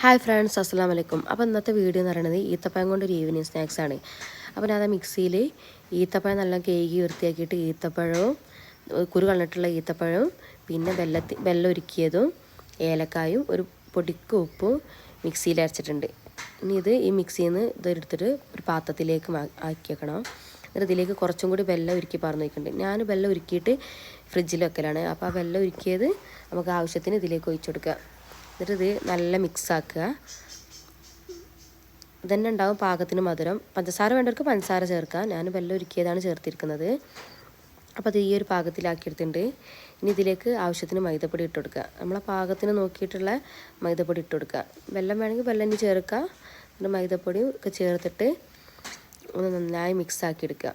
Hi friends, അസ്സലാമു അലൈക്കും. അപ്പോൾ ഇന്നത്തെ വീഡിയോ എന്ന് പറയുന്നത് ഈത്തപ്പഴം കൊണ്ടൊരു ഈവനിങ് സ്നാക്സാണ്. അപ്പോൾ ഞാൻ മിക്സിയിൽ ഈത്തപ്പഴം നല്ല കേകി വൃത്തിയാക്കിയിട്ട് ഈത്തപ്പഴവും കുരു കളഞ്ഞിട്ടുള്ള ഈത്തപ്പഴവും പിന്നെ വെള്ളം ഉരുക്കിയതും ഏലക്കായും ഒരു പൊടിക്ക് ഉപ്പും മിക്സിയിൽ അരച്ചിട്ടുണ്ട്. ഇനി ഈ മിക്സിയിൽ നിന്ന് ഇതെടുത്തിട്ട് ഒരു പാത്രത്തിലേക്ക് ആക്കി വെക്കണം. എന്നിട്ട് ഇതിലേക്ക് കുറച്ചും കൂടി വെള്ളം ഉരുക്കി പറഞ്ഞു വയ്ക്കുന്നുണ്ട്. ഞാൻ വെള്ളം ഉരുക്കിയിട്ട് ഫ്രിഡ്ജിൽ വെക്കലാണ്. അപ്പോൾ ആ വെള്ളം ഉരുക്കിയത് നമുക്ക് ആവശ്യത്തിന് ഇതിലേക്ക് ഒഴിച്ചു കൊടുക്കുക. എന്നിട്ട് ഇത് നല്ല മിക്സാക്കുക. ഇതന്നെ ഉണ്ടാവും പാകത്തിന് മധുരം. പഞ്ചസാര വേണ്ടവർക്ക് പഞ്ചസാര ചേർക്കാം. ഞാൻ വെള്ളം ഉരുക്കിയതാണ് ചേർത്തിരിക്കുന്നത്. അപ്പോൾ അത് ഈ ഒരു പാകത്തിലാക്കിയെടുത്തിട്ടുണ്ട്. ഇനി ഇതിലേക്ക് ആവശ്യത്തിന് മൈദപ്പൊടി ഇട്ട് കൊടുക്കുക. നമ്മളെ പാകത്തിന് നോക്കിയിട്ടുള്ള മൈദപ്പൊടി ഇട്ട് കൊടുക്കുക. വെള്ളം വേണമെങ്കിൽ വെള്ളം ഇനി ചേർക്കുക. എന്നിട്ട് മൈദപ്പൊടിയും ഒക്കെ ചേർത്തിട്ട് ഒന്ന് നന്നായി മിക്സാക്കി എടുക്കുക.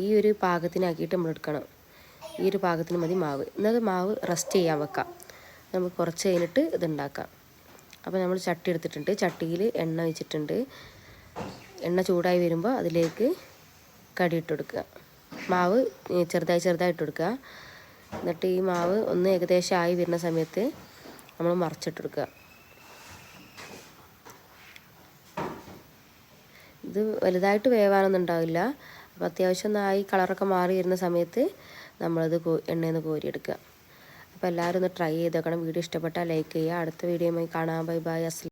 ഈ ഒരു പാകത്തിനാക്കിയിട്ട് നമ്മൾ എടുക്കണം. ഈ ഒരു പാകത്തിന് മതി മാവ്. എന്നാൽ മാവ് റെസ്റ്റ് ചെയ്യാൻ വെക്കാം. നമുക്ക് കുറച്ച് കഴിഞ്ഞിട്ട് ഇതുണ്ടാക്കാം. അപ്പോൾ നമ്മൾ ചട്ടി എടുത്തിട്ടുണ്ട്. ചട്ടിയിൽ എണ്ണ വെച്ചിട്ടുണ്ട്. എണ്ണ ചൂടായി വരുമ്പോൾ അതിലേക്ക് കടി ഇട്ട് കൊടുക്കുക. മാവ് ചെറുതായിട്ട് കൊടുക്കുക. എന്നിട്ട് ഈ മാവ് ഒന്ന് ഏകദേശം ആയി വരുന്ന സമയത്ത് നമ്മൾ മറിച്ചിട്ട് കൊടുക്കുക. ഇത് വലുതായിട്ട് വേവാനൊന്നും ഉണ്ടാവില്ല. അപ്പോൾ അത്യാവശ്യം നായി കളറൊക്കെ മാറി വരുന്ന സമയത്ത് നമ്മളത് എണ്ണയിൽ നിന്ന് കോരിയെടുക്കുക. അപ്പോൾ എല്ലാവരും ഒന്ന് ട്രൈ ചെയ്ത് നോക്കണം. വീഡിയോ ഇഷ്ടപ്പെട്ടാൽ ലൈക്ക് ചെയ്യുക. അടുത്ത വീഡിയോയുമായി കാണാം. Bye bye.